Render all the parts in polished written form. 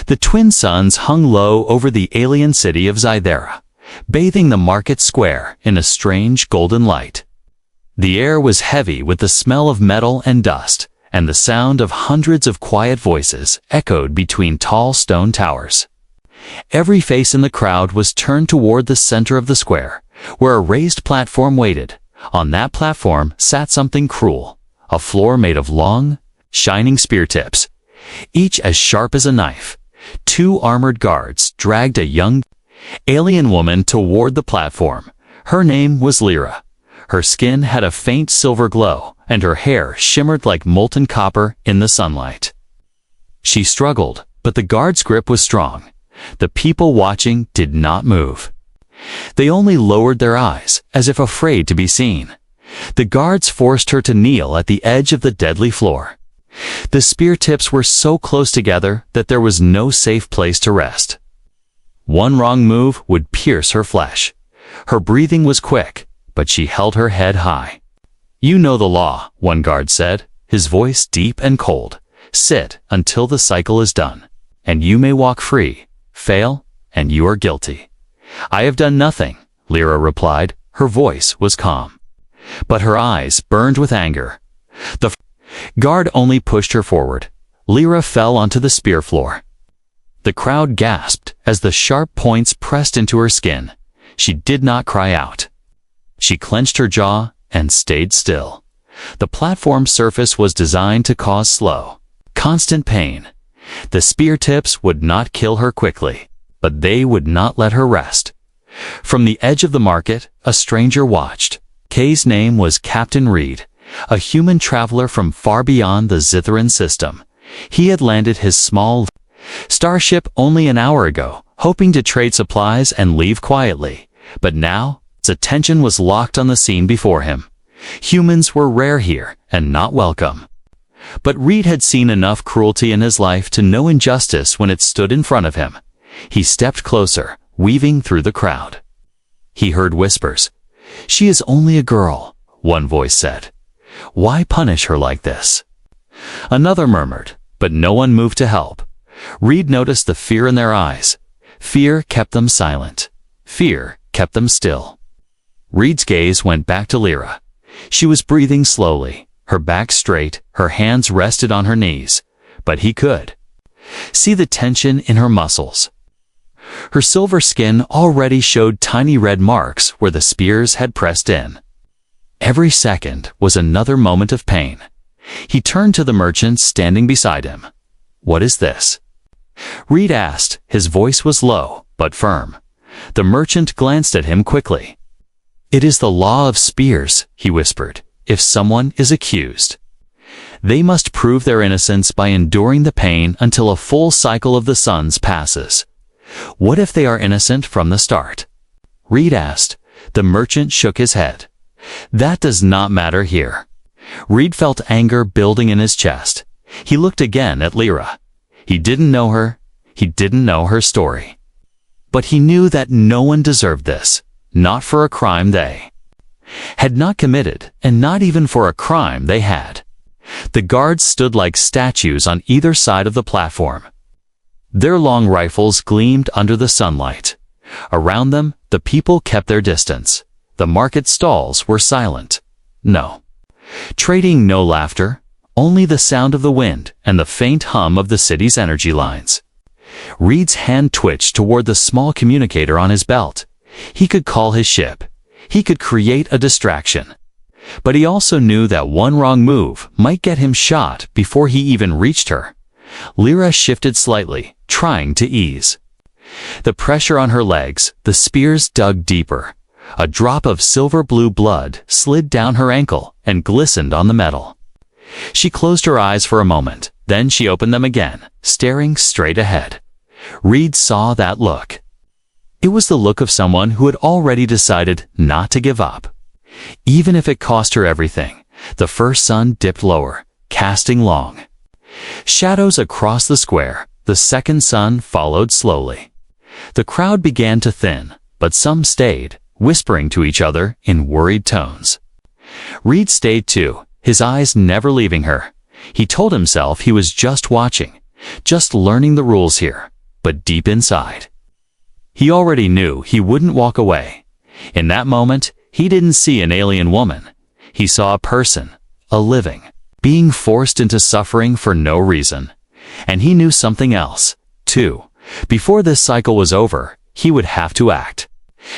The twin suns hung low over the alien city of Xythera, bathing the market square in a strange golden light. The air was heavy with the smell of metal and dust, and the sound of hundreds of quiet voices echoed between tall stone towers. Every face in the crowd was turned toward the center of the square, where a raised platform waited. On that platform sat something cruel, a floor made of long, shining spear tips, each as sharp as a knife. Two armored guards dragged a young alien woman toward the platform. Her name was Lira. Her skin had a faint silver glow, and her hair shimmered like molten copper in the sunlight. She struggled, but the guard's grip was strong. The people watching did not move. They only lowered their eyes, as if afraid to be seen. The guards forced her to kneel at the edge of the deadly floor. The spear tips were so close together that there was no safe place to rest. One wrong move would pierce her flesh. Her breathing was quick, but she held her head high. "You know the law," one guard said, his voice deep and cold. "Sit until the cycle is done, and you may walk free. Fail, and you are guilty." "I have done nothing," Lira replied. Her voice was calm, but her eyes burned with anger. The guard only pushed her forward. Lira fell onto the spear floor. The crowd gasped as the sharp points pressed into her skin. She did not cry out. She clenched her jaw and stayed still. The platform surface was designed to cause slow, constant pain. The spear tips would not kill her quickly, but they would not let her rest. From the edge of the market, a stranger watched. Kay's name was Captain Reed, a human traveler from far beyond the Xytheran system. He had landed his small starship only an hour ago, hoping to trade supplies and leave quietly. But now, his attention was locked on the scene before him. Humans were rare here and not welcome. But Reed had seen enough cruelty in his life to know injustice when it stood in front of him. He stepped closer, weaving through the crowd. He heard whispers. "She is only a girl," one voice said. "Why punish her like this?" Another murmured, but no one moved to help. Reed noticed the fear in their eyes. Fear kept them silent. Fear kept them still. Reed's gaze went back to Lira. She was breathing slowly, her back straight, her hands rested on her knees. But he could see the tension in her muscles. Her silver skin already showed tiny red marks where the spears had pressed in. Every second was another moment of pain. He turned to the merchant standing beside him. "What is this?" Reed asked. His voice was low, but firm. The merchant glanced at him quickly. "It is the law of spears," he whispered. "If someone is accused, they must prove their innocence by enduring the pain until a full cycle of the suns passes." "What if they are innocent from the start?" Reed asked. The merchant shook his head. "That does not matter here." Reed felt anger building in his chest. He looked again at Lira. He didn't know her. He didn't know her story. But he knew that no one deserved this, not for a crime they had not committed, and not even for a crime they had. The guards stood like statues on either side of the platform. Their long rifles gleamed under the sunlight. Around them, the people kept their distance. The market stalls were silent. No trading, no laughter, only the sound of the wind and the faint hum of the city's energy lines. Reed's hand twitched toward the small communicator on his belt. He could call his ship. He could create a distraction. But he also knew that one wrong move might get him shot before he even reached her. Lira shifted slightly, trying to ease the pressure on her legs. The spears dug deeper. A drop of silver-blue blood slid down her ankle and glistened on the metal. She closed her eyes for a moment, then she opened them again, staring straight ahead. Reed saw that look. It was the look of someone who had already decided not to give up. Even if it cost her everything. The first sun dipped lower, casting long shadows across the square. The second sun followed slowly. The crowd began to thin, but some stayed, whispering to each other in worried tones. Reed stayed too, his eyes never leaving her. He told himself he was just watching, just learning the rules here. but deep inside. He already knew he wouldn't walk away. In that moment, he didn't see an alien woman. He saw a person, a living, being forced into suffering for no reason. And he knew something else, too. Before this cycle was over, he would have to act.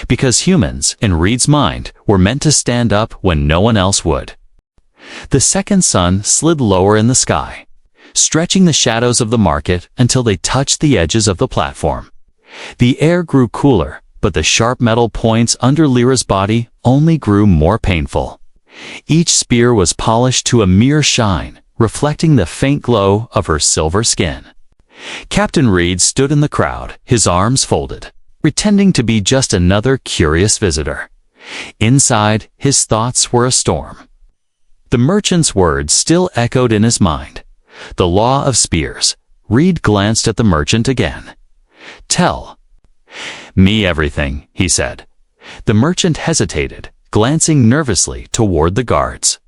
Because humans, in Reed's mind, were meant to stand up when no one else would. The second sun slid lower in the sky, stretching the shadows of the market until they touched the edges of the platform. The air grew cooler, but the sharp metal points under Lira's body only grew more painful. Each spear was polished to a mere shine, reflecting the faint glow of her silver skin. Captain Reed stood in the crowd, his arms folded, pretending to be just another curious visitor. Inside, his thoughts were a storm. The merchant's words still echoed in his mind. The law of spears. Reed glanced at the merchant again. "Tell me everything," he said. The merchant hesitated, glancing nervously toward the guards.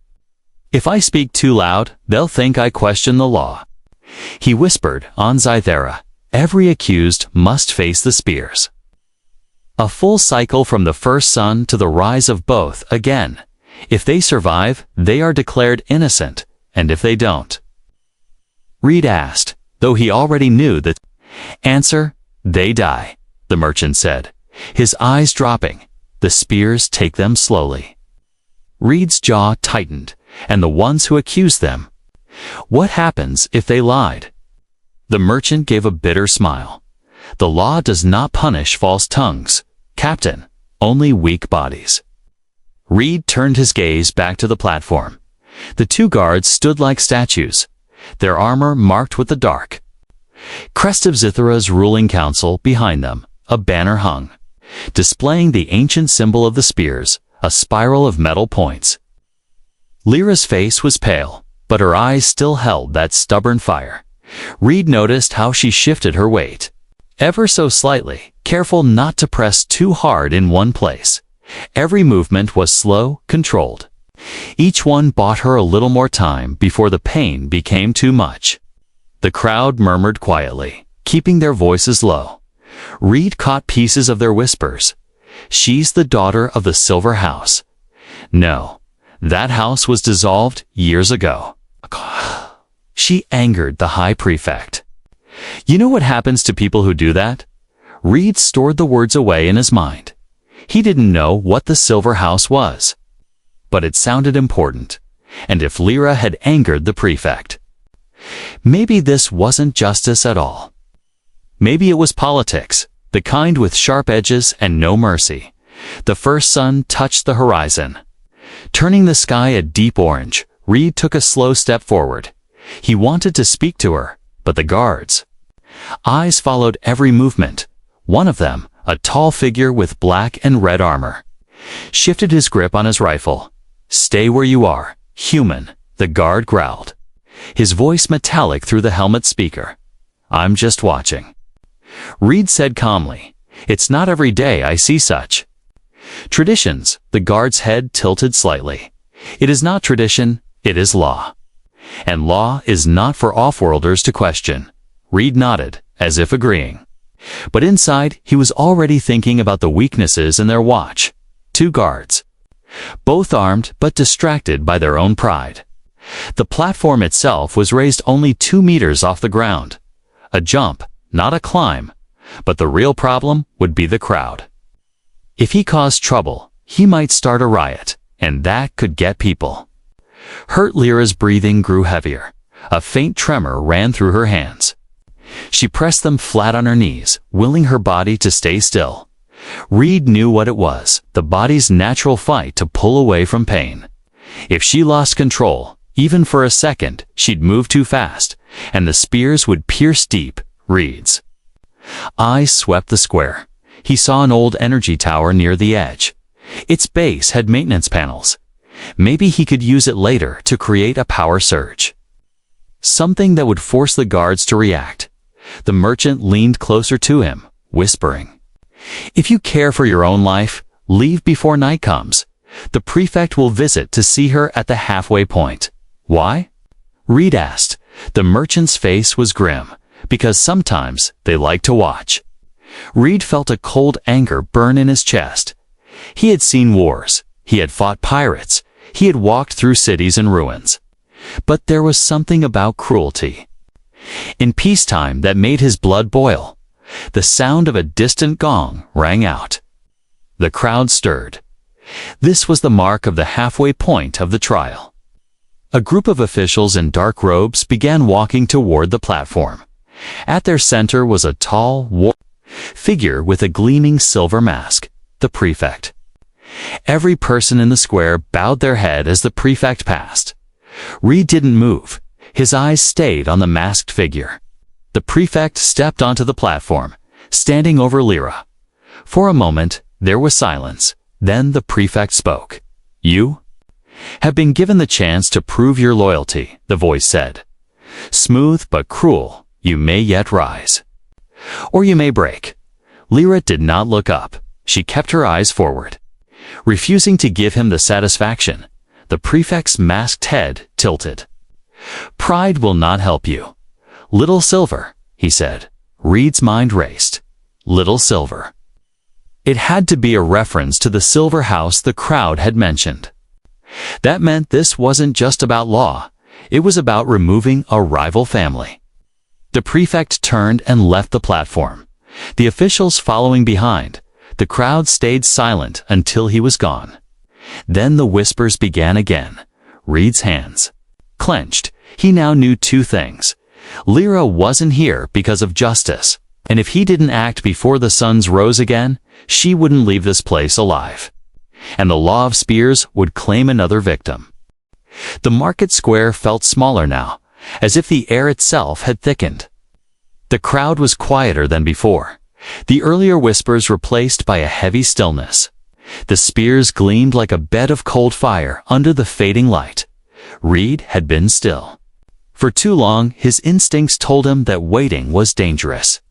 "If I speak too loud, they'll think I question the law." He whispered, "On Xythera, every accused must face the spears. A full cycle from the first sun to the rise of both again. If they survive, they are declared innocent, and if they don't." Reed asked, though he already knew the answer. "They die," the merchant said, his eyes dropping. "The spears take them slowly." Reed's jaw tightened, and the ones who accused them. What happens if they lied? The merchant gave a bitter smile. "The law does not punish false tongues, Captain, only weak bodies." Reed turned his gaze back to the platform. The two guards stood like statues, their armor marked with the dark. Crest of Xythera's ruling council behind them, a banner hung, displaying the ancient symbol of the spears, a spiral of metal points. Lira's face was pale, but her eyes still held that stubborn fire. Reed noticed how she shifted her weight, ever so slightly, careful not to press too hard in one place. Every movement was slow, controlled. Each one bought her a little more time before the pain became too much. The crowd murmured quietly, keeping their voices low. Reed caught pieces of their whispers. "She's the daughter of the Silver House." No, that house was dissolved years ago. She angered the High Prefect. You know what happens to people who do that? Reed stored the words away in his mind. He didn't know what the Silver House was, but it sounded important. And if Lira had angered the prefect, maybe this wasn't justice at all. Maybe it was politics, the kind with sharp edges and no mercy. The first sun touched the horizon, turning the sky a deep orange. Reed took a slow step forward. He wanted to speak to her, but the guards' eyes followed every movement. One of them, a tall figure with black and red armor, shifted his grip on his rifle. "Stay where you are, human," the guard growled, his voice metallic through the helmet speaker. "I'm just watching." Reed said calmly, "It's not every day I see such traditions." The guard's head tilted slightly. "It is not tradition, it is law. And law is not for off-worlders to question." Reed nodded, as if agreeing. But inside, he was already thinking about the weaknesses in their watch. Two guards, both armed but distracted by their own pride. The platform itself was raised only 2 meters off the ground. A jump, not a climb. But the real problem would be the crowd. If he caused trouble, he might start a riot, and that could get people hurt. Lira's breathing grew heavier. A faint tremor ran through her hands. She pressed them flat on her knees, willing her body to stay still. Reed knew what it was, the body's natural fight to pull away from pain. If she lost control, even for a second, she'd move too fast, and the spears would pierce deep. Reed's eyes swept the square. He saw an old energy tower near the edge. Its base had maintenance panels. Maybe he could use it later to create a power surge, something that would force the guards to react. The merchant leaned closer to him, whispering, "If you care for your own life, leave before night comes. The prefect will visit to see her at the halfway point." "Why?" Reed asked. The merchant's face was grim, because sometimes they like to watch. Reed felt a cold anger burn in his chest. He had seen wars, he had fought pirates, he had walked through cities in ruins. But there was something about cruelty in peacetime that made his blood boil. The sound of a distant gong rang out. The crowd stirred. This was the mark of the halfway point of the trial. A group of officials in dark robes began walking toward the platform. At their center was a tall, figure with a gleaming silver mask, the prefect. Every person in the square bowed their head as the prefect passed. Reed didn't move. His eyes stayed on the masked figure. The prefect stepped onto the platform, standing over Lira. For a moment, there was silence. Then the prefect spoke. "You have been given the chance to prove your loyalty," the voice said. "Smooth but cruel, you may yet rise. Or you may break." Lira did not look up. She kept her eyes forward, refusing to give him the satisfaction. The prefect's masked head tilted. "Pride will not help you. Little Silver," he said. Reed's mind raced. Little Silver. It had to be a reference to the silver house the crowd had mentioned. That meant this wasn't just about law. It was about removing a rival family. The prefect turned and left the platform, the officials following behind. The crowd stayed silent until he was gone. Then the whispers began again. Reed's hands clenched. He now knew two things. Lira wasn't here because of justice, and if he didn't act before the suns rose again, she wouldn't leave this place alive. And the law of spears would claim another victim. The market square felt smaller now, as if the air itself had thickened. The crowd was quieter than before, the earlier whispers replaced by a heavy stillness. The spears gleamed like a bed of cold fire under the fading light. Reed had been still. For too long, his instincts told him that waiting was dangerous.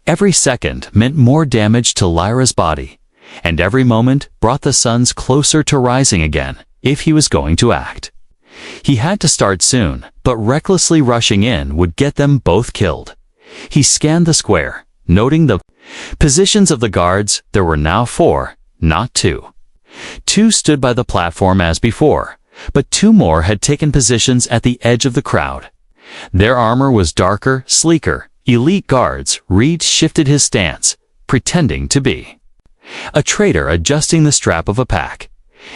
Every second meant more damage to Lyra's body, and every moment brought the suns closer to rising again if he was going to act. He had to start soon, but recklessly rushing in would get them both killed. He scanned the square, noting the positions of the guards. There were now 4, not 2. 2 stood by the platform as before, but 2 more had taken positions at the edge of the crowd. Their armor was darker, sleeker, elite guards. Reed shifted his stance, pretending to be a trader adjusting the strap of a pack.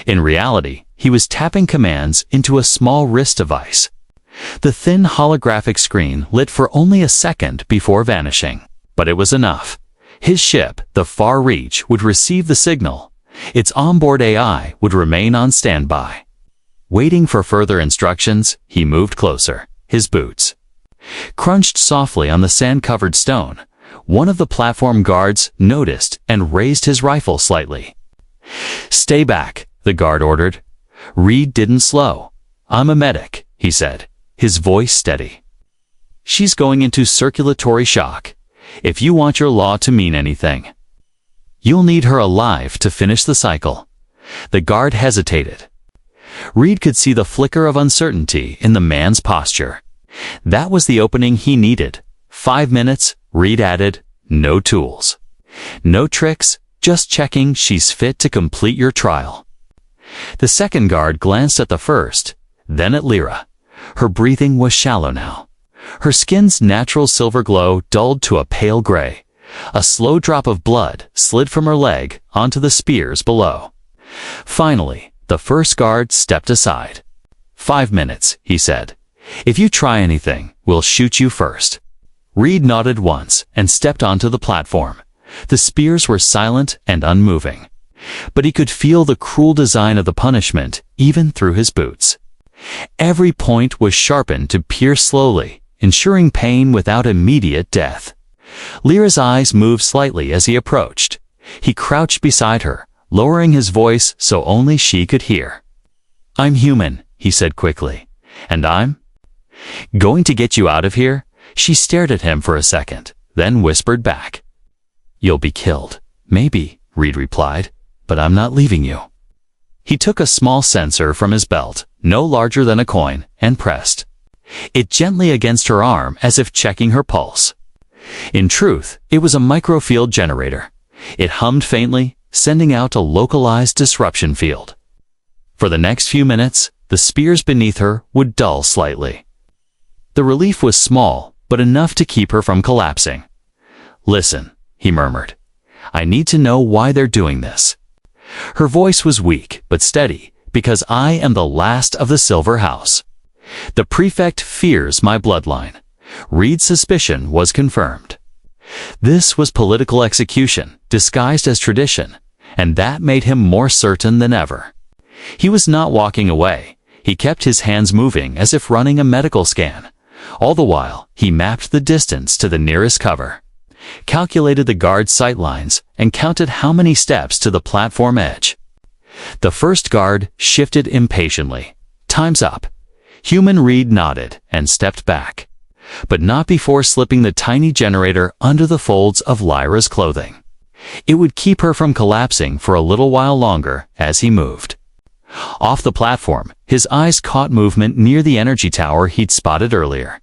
In reality, he was tapping commands into a small wrist device. The thin holographic screen lit for only a second before vanishing, but it was enough. His ship, the Far Reach, would receive the signal. Its onboard AI would remain on standby. Waiting for further instructions, he moved closer. His boots crunched softly on the sand-covered stone. One of the platform guards noticed and raised his rifle slightly. "Stay back," the guard ordered. Reed didn't slow. "I'm a medic," he said, his voice steady. "She's going into circulatory shock. If you want your law to mean anything, you'll need her alive to finish the cycle." The guard hesitated. Reed could see the flicker of uncertainty in the man's posture. That was the opening he needed. 5 minutes, Reed added. No tools. No tricks, just checking she's fit to complete your trial. The second guard glanced at the first, then at Lira. Her breathing was shallow now. Her skin's natural silver glow dulled to a pale gray. A slow drop of blood slid from her leg onto the spears below. Finally, the first guard stepped aside. 5 minutes, he said. "If you try anything, we'll shoot you first." Reed nodded once and stepped onto the platform. The spears were silent and unmoving, but he could feel the cruel design of the punishment even through his boots. Every point was sharpened to pierce slowly, ensuring pain without immediate death. Lyra's eyes moved slightly as he approached. He crouched beside her, lowering his voice so only she could hear. "I'm human," he said quickly. "And I'm going to get you out of here." She stared at him for a second, then whispered back. "You'll be killed." "Maybe," Reed replied, "but I'm not leaving you." He took a small sensor from his belt, no larger than a coin, and pressed. it gently against her arm as if checking her pulse. In truth, it was a microfield generator. It hummed faintly, sending out a localized disruption field. For the next few minutes, the spears beneath her would dull slightly. The relief was small, but enough to keep her from collapsing. "Listen," he murmured. "I need to know why they're doing this." Her voice was weak, but steady, "Because I am the last of the Silver House. The prefect fears my bloodline." Reed's suspicion was confirmed. This was political execution, disguised as tradition, and that made him more certain than ever. He was not walking away. He kept his hands moving as if running a medical scan. All the while, he mapped the distance to the nearest cover, calculated the guard's sight lines, and counted how many steps to the platform edge. The first guard shifted impatiently. "Time's up." Human Reed nodded and stepped back, but not before slipping the tiny generator under the folds of Lyra's clothing. It would keep her from collapsing for a little while longer as he moved. Off the platform, his eyes caught movement near the energy tower he'd spotted earlier.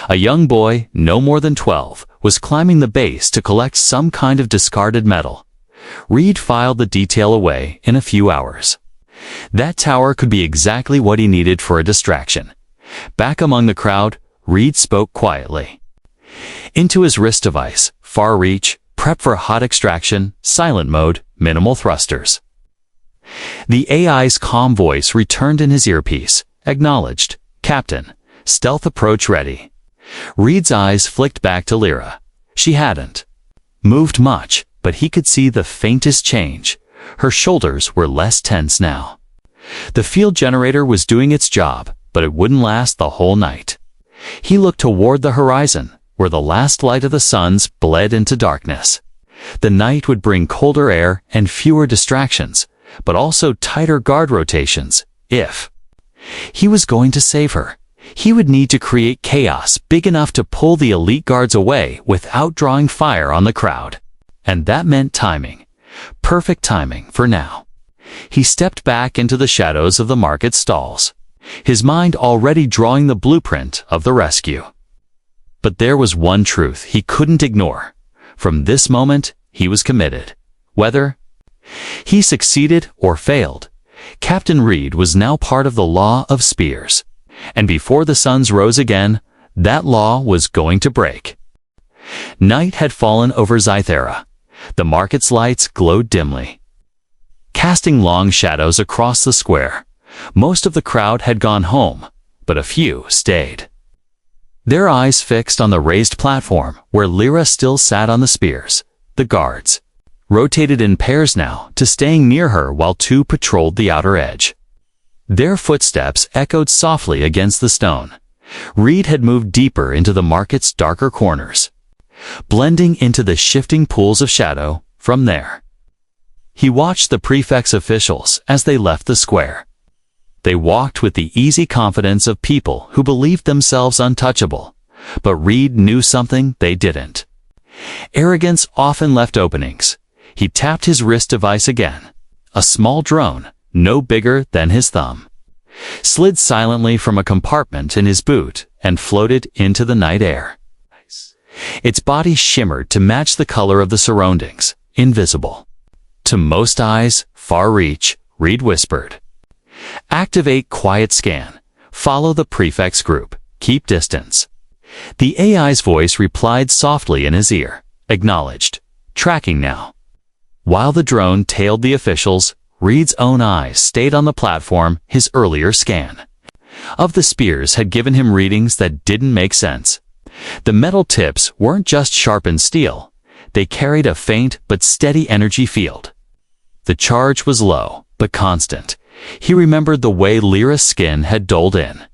A young boy, no more than 12, was climbing the base to collect some kind of discarded metal. Reed filed the detail away in a few hours. That tower could be exactly what he needed for a distraction. Back among the crowd, Reed spoke quietly. Into his wrist device, far reach, prep for hot extraction, silent mode, minimal thrusters. The AI's calm voice returned in his earpiece. "Acknowledged, Captain. Stealth approach ready." Reed's eyes flicked back to Lira. She hadn't moved much, but he could see the faintest change. Her shoulders were less tense now. The field generator was doing its job, but it wouldn't last the whole night. He looked toward the horizon, where the last light of the suns bled into darkness. The night would bring colder air and fewer distractions, but also tighter guard rotations. If he was going to save her, he would need to create chaos big enough to pull the elite guards away without drawing fire on the crowd. And that meant timing. Perfect timing for now. He stepped back into the shadows of the market stalls, his mind already drawing the blueprint of the rescue. But there was one truth he couldn't ignore. From this moment, he was committed. Whether he succeeded or failed, Captain Reed was now part of the law of spears. And before the suns rose again, that law was going to break. Night had fallen over Xythera. The market's lights glowed dimly, casting long shadows across the square. Most of the crowd had gone home, but a few stayed, their eyes fixed on the raised platform where Lira still sat on the spears. The guards rotated in pairs now to staying near her while two patrolled the outer edge. Their footsteps echoed softly against the stone. Reed had moved deeper into the market's darker corners, blending into the shifting pools of shadow. From there, he watched the prefect's officials as they left the square. They walked with the easy confidence of people who believed themselves untouchable, but Reed knew something they didn't. Arrogance often left openings. He tapped his wrist device again. A small drone, no bigger than his thumb, slid silently from a compartment in his boot and floated into the night air. Its body shimmered to match the color of the surroundings, invisible to most eyes. Far reach, Reed whispered. "Activate quiet scan. Follow the prefect's group. Keep distance." The AI's voice replied softly in his ear. "Acknowledged. Tracking now." While the drone tailed the officials, Reed's own eyes stayed on the platform. His earlier scan of the spears had given him readings that didn't make sense. The metal tips weren't just sharpened steel. They carried a faint but steady energy field. The charge was low, but constant. He remembered the way Lyra's skin had dulled in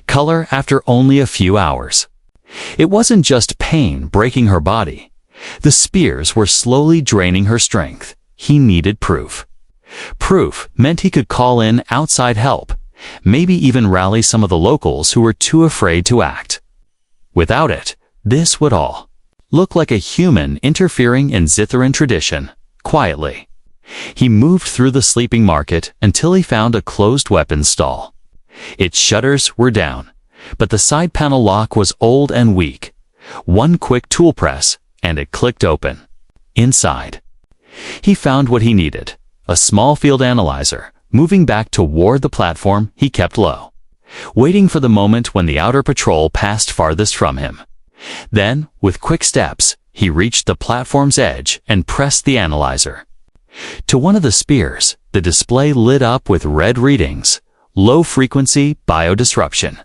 color after only a few hours. It wasn't just pain breaking her body. The spears were slowly draining her strength. He needed proof. Proof meant he could call in outside help, maybe even rally some of the locals who were too afraid to act. Without it, this would all look like a human interfering in Xytheran tradition. Quietly, he moved through the sleeping market until he found a closed weapons stall. Its shutters were down, But the side panel lock was old and weak. One quick tool press, and it clicked open. Inside, he found what he needed, a small field analyzer, moving back toward the platform he kept low, waiting for the moment when the outer patrol passed farthest from him. Then, with quick steps, he reached the platform's edge and pressed the analyzer. To one of the spears, the display lit up with red readings, low-frequency biodisruption.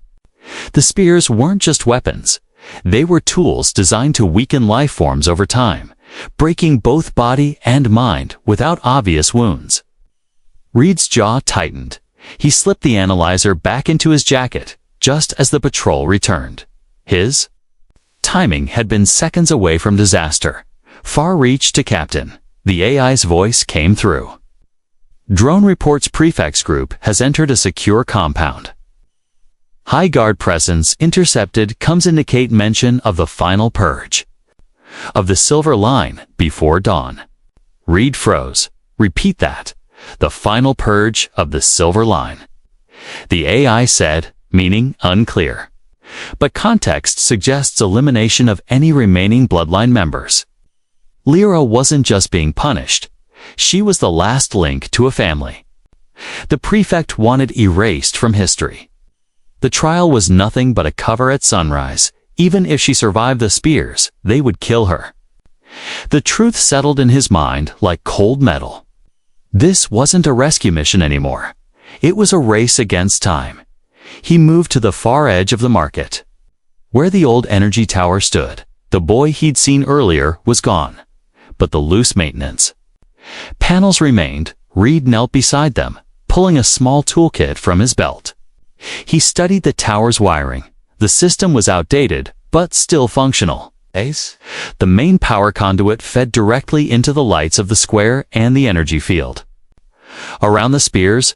The spears weren't just weapons. They were tools designed to weaken life forms over time, breaking both body and mind without obvious wounds. Reed's jaw tightened. He slipped the analyzer back into his jacket just as the patrol returned. His timing had been seconds away from disaster. Far reach to Captain. The AI's voice came through. Drone reports Prefect's group has entered a secure compound. High guard presence intercepted comes indicate mention of the final purge. Of the silver line before dawn. Reed froze. Repeat that. The final purge of the silver line. The AI said, meaning unclear. But context suggests elimination of any remaining bloodline members. Lira wasn't just being punished. She was the last link to a family. The prefect wanted erased from history. The trial was nothing but a cover at sunrise. Even if she survived the spears, they would kill her. The truth settled in his mind like cold metal. This wasn't a rescue mission anymore. It was a race against time. He moved to the far edge of the market. Where the old energy tower stood, the boy he'd seen earlier was gone. But the loose maintenance panels remained. Reed knelt beside them, pulling a small toolkit from his belt. He studied the tower's wiring. The system was outdated, but still functional. The main power conduit fed directly into the lights of the square and the energy field. Around the spears,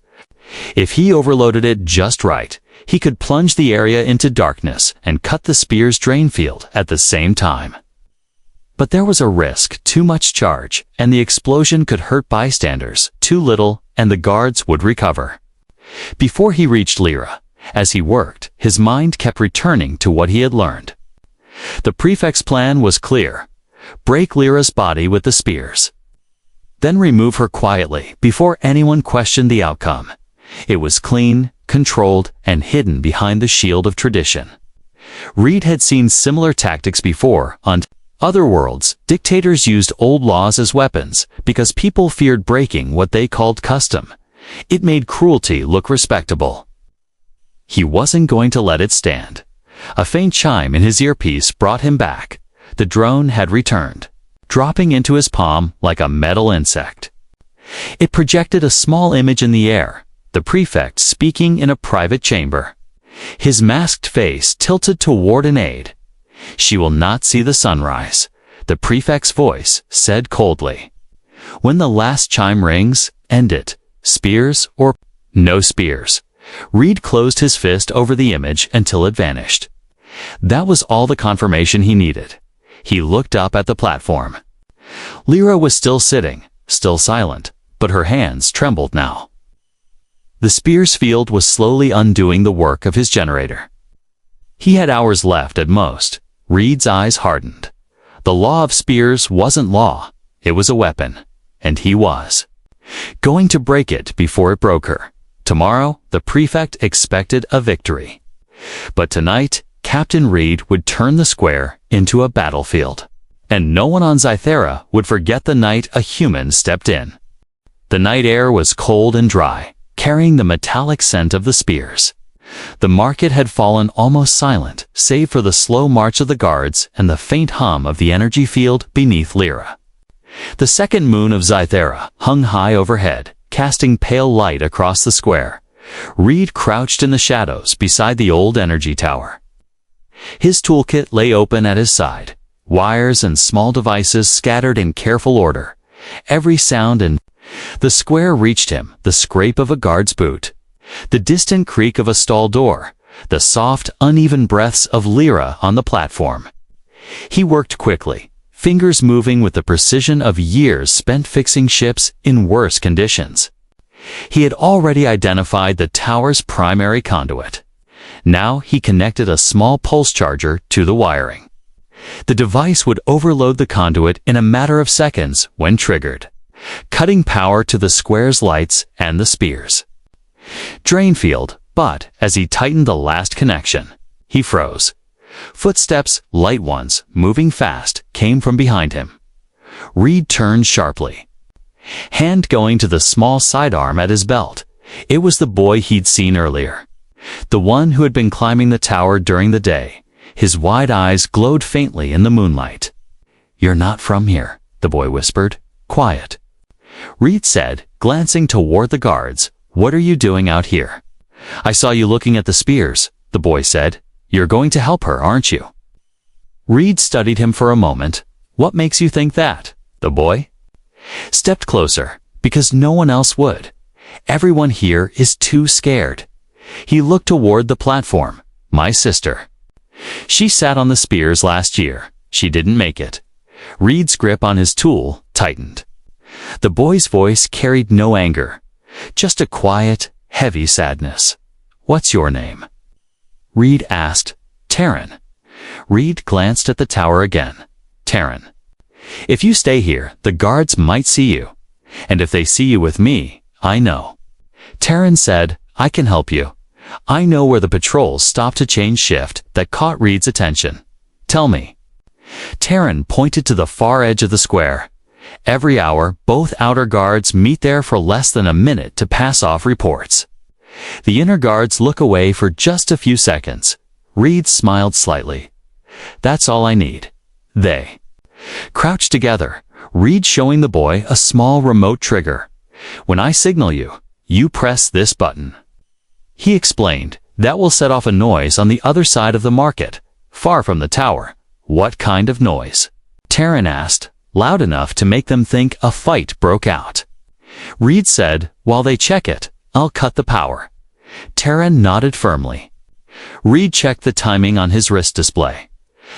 if he overloaded it just right, he could plunge the area into darkness and cut the spear's drain field at the same time. But there was a risk: too much charge, and the explosion could hurt bystanders; too little, and the guards would recover. Before he reached Lira, as he worked, his mind kept returning to what he had learned. The prefect's plan was clear: break Lira's body with the spears. Then remove her quietly before anyone questioned the outcome. It was clean, controlled, and hidden behind the shield of tradition. Reed had seen similar tactics before. On other worlds, dictators used old laws as weapons because people feared breaking what they called custom. It made cruelty look respectable. He wasn't going to let it stand. A faint chime in his earpiece brought him back. The drone had returned, dropping into his palm like a metal insect. It projected a small image in the air, the prefect speaking in a private chamber. His masked face tilted toward an aide. "She will not see the sunrise," the prefect's voice said coldly. "When the last chime rings, end it. Spears or no spears." Reed closed his fist over the image until it vanished. That was all the confirmation he needed. He looked up at the platform. Lira was still sitting, still silent, but her hands trembled now. The spear's field was slowly undoing the work of his generator. He had hours left at most. Reed's eyes hardened. The law of spears wasn't law. It was a weapon. And he was going to break it before it broke her. Tomorrow, the prefect expected a victory. But tonight, Captain Reed would turn the square into a battlefield. And no one on Xythera would forget the night a human stepped in. The night air was cold and dry, carrying the metallic scent of the spears. The market had fallen almost silent, save for the slow march of the guards and the faint hum of the energy field beneath Lira. The second moon of Xythera hung high overhead, casting pale light across the square. Reed crouched in the shadows beside the old energy tower. His toolkit lay open at his side, wires and small devices scattered in careful order. Every sound in the square reached him: the scrape of a guard's boot, the distant creak of a stall door, the soft, uneven breaths of Lira on the platform. He worked quickly, fingers moving with the precision of years spent fixing ships in worse conditions. He had already identified the tower's primary conduit. Now he connected a small pulse charger to the wiring. The device would overload the conduit in a matter of seconds when triggered, cutting power to the square's lights and the spears. Drain field, but as he tightened the last connection, he froze. Footsteps, light ones, moving fast, came from behind him. Reed turned sharply, hand going to the small sidearm at his belt. It was the boy he'd seen earlier, the one who had been climbing the tower during the day. His wide eyes glowed faintly in the moonlight. "You're not from here," the boy whispered. "Quiet." Reed said, glancing toward the guards. "What are you doing out here?" "I saw you looking at the spears," the boy said. "You're going to help her, aren't you?" Reed studied him for a moment. "What makes you think that?" The boy stepped closer, "Because no one else would. Everyone here is too scared." He looked toward the platform. "My sister. She sat on the spears last year. She didn't make it." Reed's grip on his tool tightened. The boy's voice carried no anger, just a quiet, heavy sadness. "What's your name?" Reed asked. "Terran." Reed glanced at the tower again. "Terran. If you stay here, the guards might see you. And if they see you with me, I know." Terran said, "I can help you. I know where the patrols stop to change shift." That caught Reed's attention. "Tell me." Terran pointed to the far edge of the square. "Every hour, both outer guards meet there for less than a minute to pass off reports. The inner guards look away for just a few seconds." Reed smiled slightly. "That's all I need." They crouched together, Reed showing the boy a small remote trigger. "When I signal you, you press this button." He explained, "That will set off a noise on the other side of the market, far from the tower." "What kind of noise?" Terran asked. "Loud enough to make them think a fight broke out." Reed said, "While they check it, I'll cut the power." Terran nodded firmly. Reed checked the timing on his wrist display.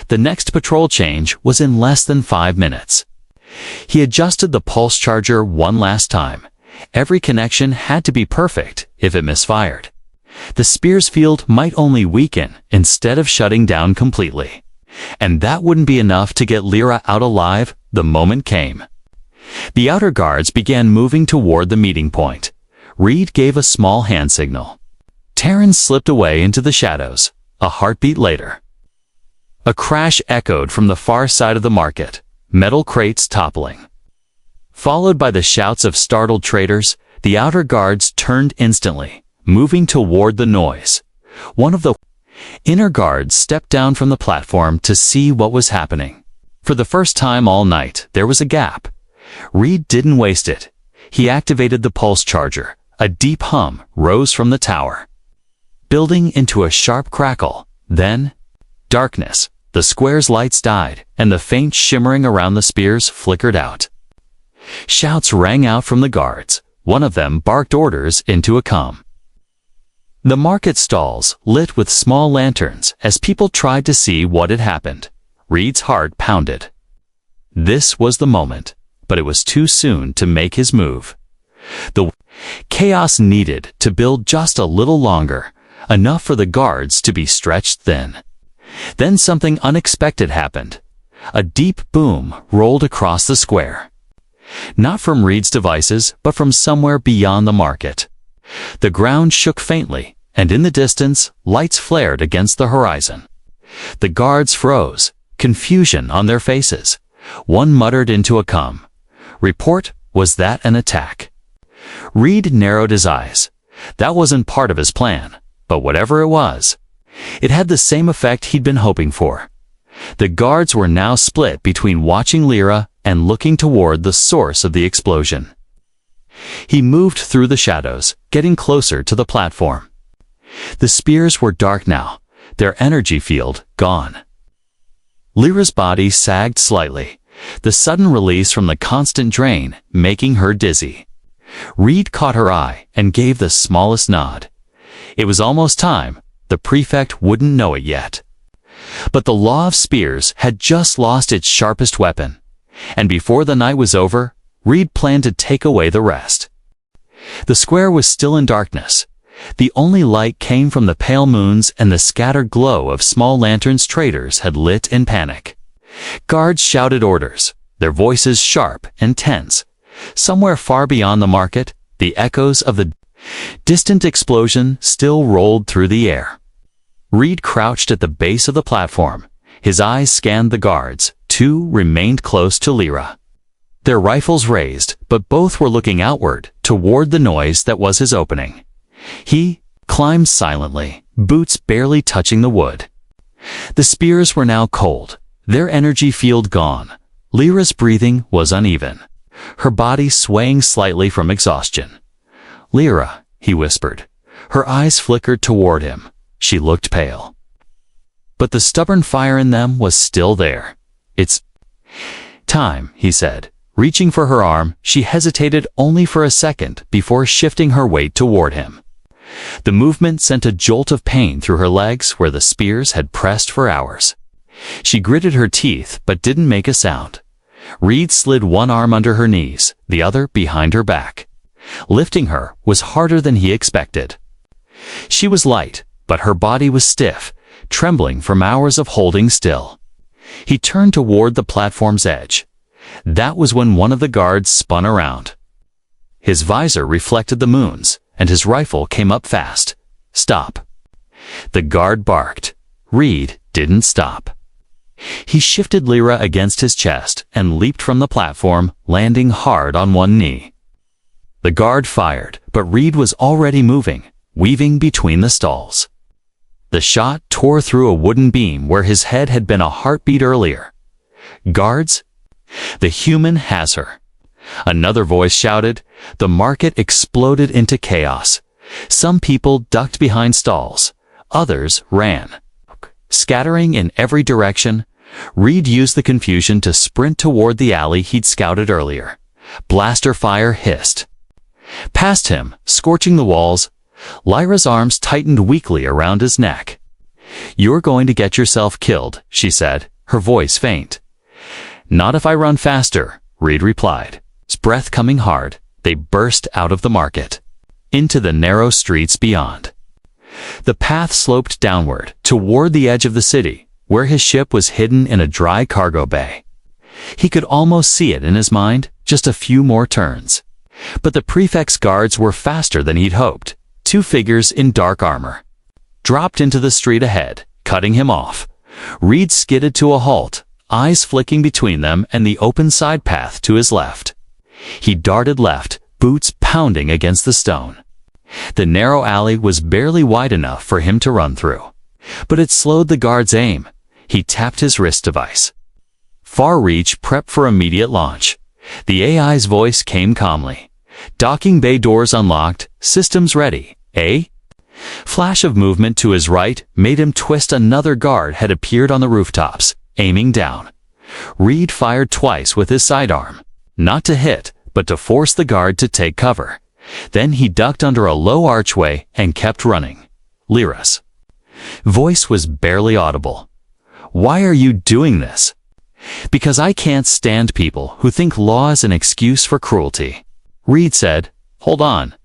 The next patrol change was in less than 5 minutes. He adjusted the pulse charger one last time. Every connection had to be perfect if it misfired. The spear's field might only weaken instead of shutting down completely. And that wouldn't be enough to get Lira out alive. The moment came. The outer guards began moving toward the meeting point. Reed gave a small hand signal. Terran slipped away into the shadows. A heartbeat later, a crash echoed from the far side of the market, metal crates toppling. Followed by the shouts of startled traders, the outer guards turned instantly, moving toward the noise. One of the inner guards stepped down from the platform to see what was happening. For the first time all night, there was a gap. Reed didn't waste it. He activated the pulse charger. A deep hum rose from the tower, building into a sharp crackle. Then, darkness. The square's lights died, and the faint shimmering around the spears flickered out. Shouts rang out from the guards. One of them barked orders into a calm. The market stalls lit with small lanterns as people tried to see what had happened. Reed's heart pounded. This was the moment, but it was too soon to make his move. The chaos needed to build just a little longer, enough for the guards to be stretched thin. Then something unexpected happened. A deep boom rolled across the square. Not from Reed's devices, but from somewhere beyond the market. The ground shook faintly, and in the distance, lights flared against the horizon. The guards froze, confusion on their faces. One muttered into a calm. "Report, was that an attack?" Reed narrowed his eyes. That wasn't part of his plan, but whatever it was, it had the same effect he'd been hoping for. The guards were now split between watching Lira and looking toward the source of the explosion. He moved through the shadows, getting closer to the platform. The spears were dark now, their energy field gone. Lira's body sagged slightly, the sudden release from the constant drain making her dizzy. Reed caught her eye and gave the smallest nod. It was almost time. The prefect wouldn't know it yet. But the law of spears had just lost its sharpest weapon, and before the night was over, Reed planned to take away the rest. The square was still in darkness. The only light came from the pale moons and the scattered glow of small lanterns traders had lit in panic. Guards shouted orders, their voices sharp and tense. Somewhere far beyond the market, the echoes of the distant explosion still rolled through the air. Reed crouched at the base of the platform. His eyes scanned the guards. Two remained close to Lira. Their rifles raised, but both were looking outward, toward the noise that was his opening. He climbed silently, boots barely touching the wood. The spears were now cold, their energy field gone. Lyra's breathing was uneven, her body swaying slightly from exhaustion. "Lira," he whispered. Her eyes flickered toward him. She looked pale. But the stubborn fire in them was still there. "It's time," he said. Reaching for her arm, she hesitated only for a second before shifting her weight toward him. The movement sent a jolt of pain through her legs where the spears had pressed for hours. She gritted her teeth but didn't make a sound. Reed slid one arm under her knees, the other behind her back. Lifting her was harder than he expected. She was light, but her body was stiff, trembling from hours of holding still. He turned toward the platform's edge. That was when one of the guards spun around. His visor reflected the moons, and his rifle came up fast. "Stop." The guard barked. Reed didn't stop. He shifted Lira against his chest and leaped from the platform, landing hard on one knee. The guard fired, but Reed was already moving, weaving between the stalls. The shot tore through a wooden beam where his head had been a heartbeat earlier. "Guards, the human has her." Another voice shouted. The market exploded into chaos. Some people ducked behind stalls. Others ran. Scattering in every direction, Reed used the confusion to sprint toward the alley he'd scouted earlier. Blaster fire hissed. Past him, scorching the walls, Lyra's arms tightened weakly around his neck. "You're going to get yourself killed," she said, her voice faint. "Not if I run faster," Reed replied. His breath coming hard, they burst out of the market, into the narrow streets beyond. The path sloped downward, toward the edge of the city, where his ship was hidden in a dry cargo bay. He could almost see it in his mind, just a few more turns. But the prefect's guards were faster than he'd hoped. Two figures in dark armor dropped into the street ahead, cutting him off. Reed skidded to a halt, eyes flicking between them and the open side path to his left. He darted left, boots pounding against the stone. The narrow alley was barely wide enough for him to run through, but it slowed the guard's aim. He tapped his wrist device. Far Reach prepped for immediate launch. The AI's voice came calmly. "Docking bay doors unlocked, systems ready, eh?" Flash of movement to his right made him twist. Another guard had appeared on the rooftops, aiming down. Reed fired twice with his sidearm, not to hit, but to force the guard to take cover. Then he ducked under a low archway and kept running. Lyra's voice was barely audible. "Why are you doing this?" "Because I can't stand people who think law is an excuse for cruelty." Reed said, "Hold on."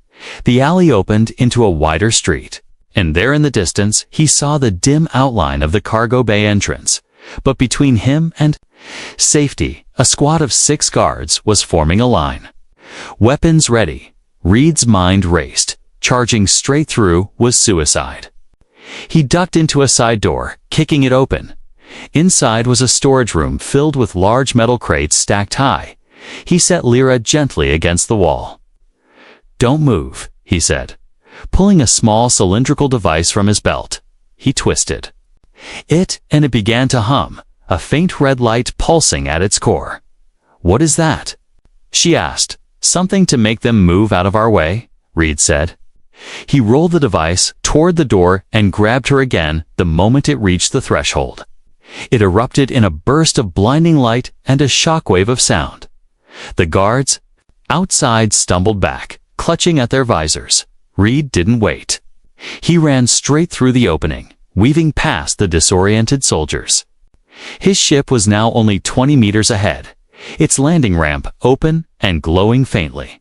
The alley opened into a wider street, and there in the distance he saw the dim outline of the cargo bay entrance. But between him and safety, a squad of 6 guards was forming a line. Weapons ready. Reed's mind raced. Charging straight through was suicide. He ducked into a side door, kicking it open. Inside was a storage room filled with large metal crates stacked high. He set Lira gently against the wall. "Don't move," he said, pulling a small cylindrical device from his belt. He twisted it, and it began to hum, a faint red light pulsing at its core. "What is that?" she asked. "Something to make them move out of our way," Reed said. He rolled the device toward the door and grabbed her again the moment it reached the threshold. It erupted in a burst of blinding light and a shockwave of sound. The guards outside stumbled back, clutching at their visors. Reed didn't wait. He ran straight through the opening, weaving past the disoriented soldiers. His ship was now only 20 meters ahead, its landing ramp open and glowing faintly.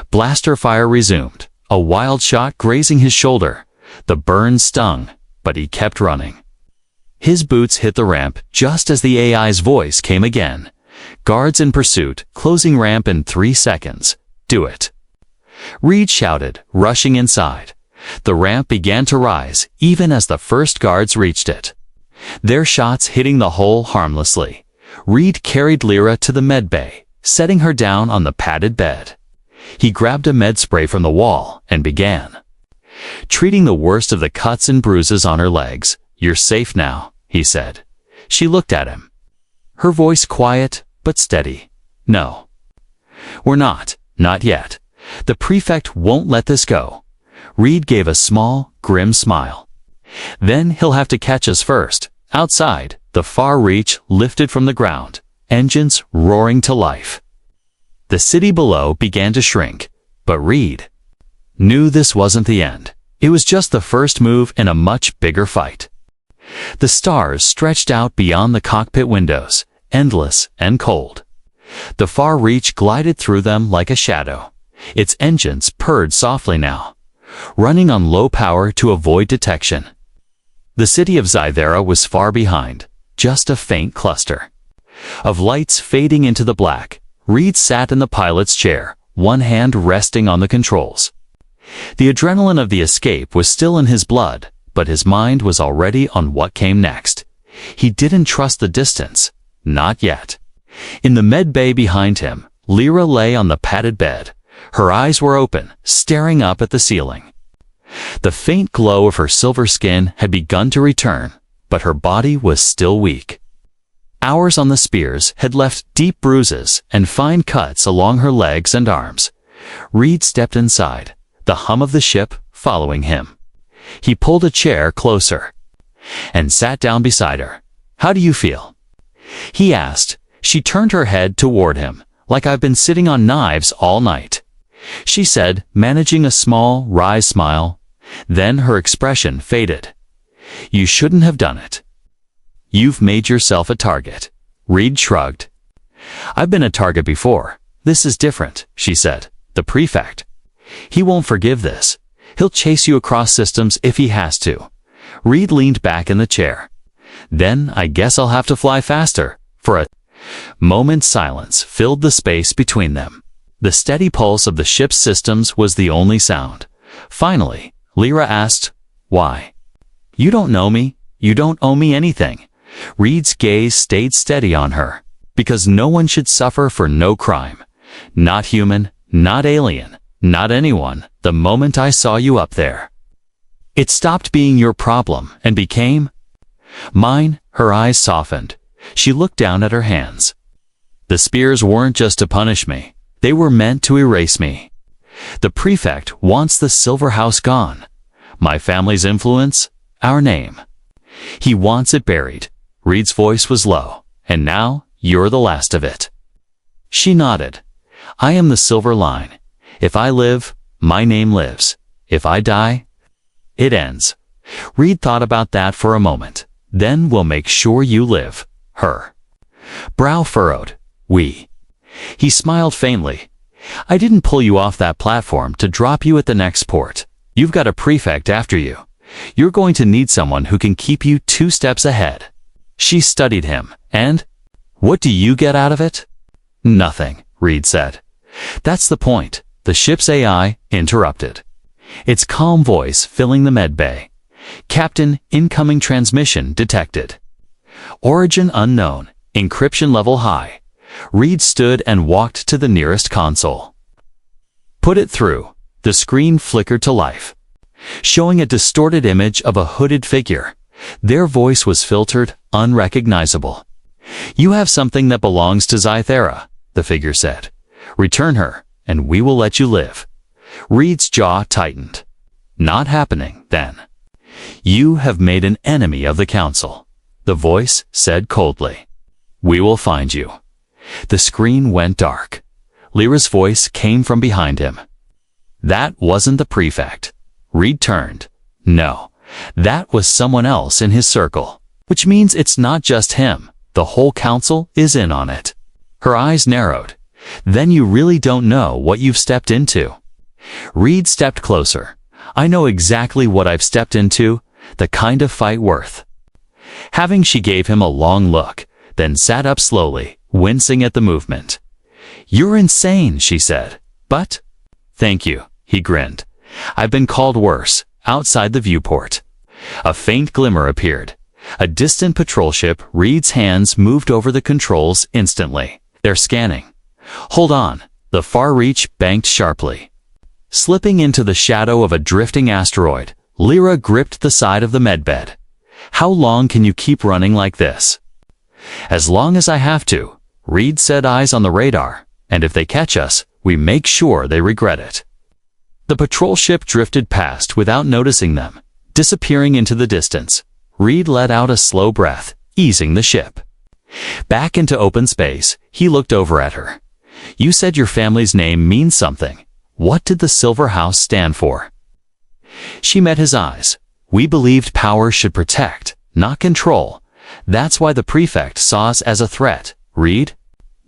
Blaster fire resumed, a wild shot grazing his shoulder. The burn stung, but he kept running. His boots hit the ramp just as the AI's voice came again. Guards in pursuit, closing ramp in 3 seconds. Do it. Reed shouted, rushing inside. The ramp began to rise even as the first guards reached it. Their shots hitting the hole harmlessly. Reed carried Lira to the med bay, setting her down on the padded bed. He grabbed a med spray from the wall and began treating the worst of the cuts and bruises on her legs. You're safe now, he said. She looked at him. Her voice quiet but steady. No. We're not yet. The prefect won't let this go. Reed gave a small, grim smile. Then he'll have to catch us first. Outside, the far reach lifted from the ground, engines roaring to life. The city below began to shrink, but Reed knew this wasn't the end. It was just the first move in a much bigger fight. The stars stretched out beyond the cockpit windows, endless and cold. The far reach glided through them like a shadow. Its engines purred softly now, running on low power to avoid detection. The city of Xythera was far behind, just a faint cluster of lights fading into the black. Reed sat in the pilot's chair, one hand resting on the controls. The adrenaline of the escape was still in his blood, but his mind was already on what came next. He didn't trust the distance. Not yet. In the med bay behind him, Lira lay on the padded bed. Her eyes were open, staring up at the ceiling. The faint glow of her silver skin had begun to return, but her body was still weak. Hours on the spears had left deep bruises and fine cuts along her legs and arms. Reed stepped inside, the hum of the ship following him. He pulled a chair closer and sat down beside her. How do you feel? He asked. She turned her head toward him, like I've been sitting on knives all night. She said, managing a small, wry smile. Then her expression faded. You shouldn't have done it. You've made yourself a target. Reed shrugged. I've been a target before. This is different, she said. The prefect. He won't forgive this. He'll chase you across systems if he has to. Reed leaned back in the chair. Then I guess I'll have to fly faster. For a moment, silence filled the space between them. The steady pulse of the ship's systems was the only sound. Finally, Lira asked, why? You don't know me. You don't owe me anything. Reed's gaze stayed steady on her. Because no one should suffer for no crime. Not human, not alien, not anyone. The moment I saw you up there, it stopped being your problem and became mine. Her eyes softened. She looked down at her hands. The spears weren't just to punish me. They were meant to erase me. The prefect wants the Silver House gone. My family's influence, our name. He wants it buried. Reed's voice was low. And now, you're the last of it. She nodded. I am the silver line. If I live, my name lives. If I die, it ends. Reed thought about that for a moment. Then we'll make sure you live. Her brow furrowed. We. He smiled faintly. I didn't pull you off that platform to drop you at the next port. You've got a prefect after you. You're going to need someone who can keep you 2 steps ahead. She studied him. And? What do you get out of it? Nothing, Reed said. That's the point. The ship's AI interrupted. Its calm voice filling the med bay. Captain, incoming transmission detected. Origin unknown. Encryption level high. Reed stood and walked to the nearest console. Put it through. The screen flickered to life, showing a distorted image of a hooded figure. Their voice was filtered, unrecognizable. You have something that belongs to Xythera, the figure said. Return her, and we will let you live. Reed's jaw tightened. Not happening, then. You have made an enemy of the council, the voice said coldly. We will find you. The screen went dark. Lira's voice came from behind him. That wasn't the prefect. Reed turned. No, that was someone else in his circle. Which means it's not just him. The whole council is in on it. Her eyes narrowed. Then you really don't know what you've stepped into. Reed stepped closer. I know exactly what I've stepped into, the kind of fight worth. Having she gave him a long look, then sat up slowly, wincing at the movement. You're insane, she said. But? Thank you, he grinned. I've been called worse, outside the viewport. A faint glimmer appeared. A distant patrol ship. Reed's hands moved over the controls instantly. They're scanning. Hold on. The far reach banked sharply. Slipping into the shadow of a drifting asteroid, Lira gripped the side of the medbed. How long can you keep running like this? As long as I have to, Reed said, eyes on the radar, and if they catch us, we make sure they regret it. The patrol ship drifted past without noticing them, disappearing into the distance. Reed let out a slow breath, easing the ship. Back into open space, he looked over at her. You said your family's name means something. What did the Silver House stand for? She met his eyes. We believed power should protect, not control. That's why the prefect saw us as a threat. Reed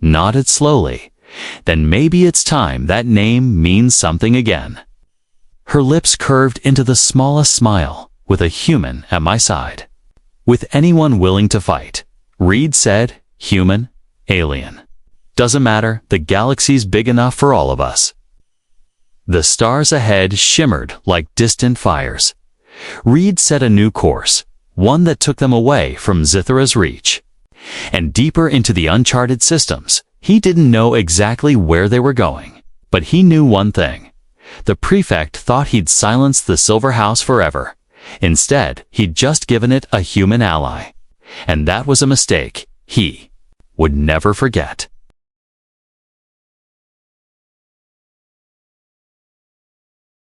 nodded slowly. Then maybe it's time that name means something again. Her lips curved into the smallest smile, with a human at my side. With anyone willing to fight. Reed said, human, alien. Doesn't matter, the galaxy's big enough for all of us. The stars ahead shimmered like distant fires. Reed set a new course, one that took them away from Xythera's reach. And deeper into the uncharted systems. He didn't know exactly where they were going, but he knew one thing. The prefect thought he'd silenced the Silver House forever. Instead, he'd just given it a human ally. And that was a mistake he would never forget.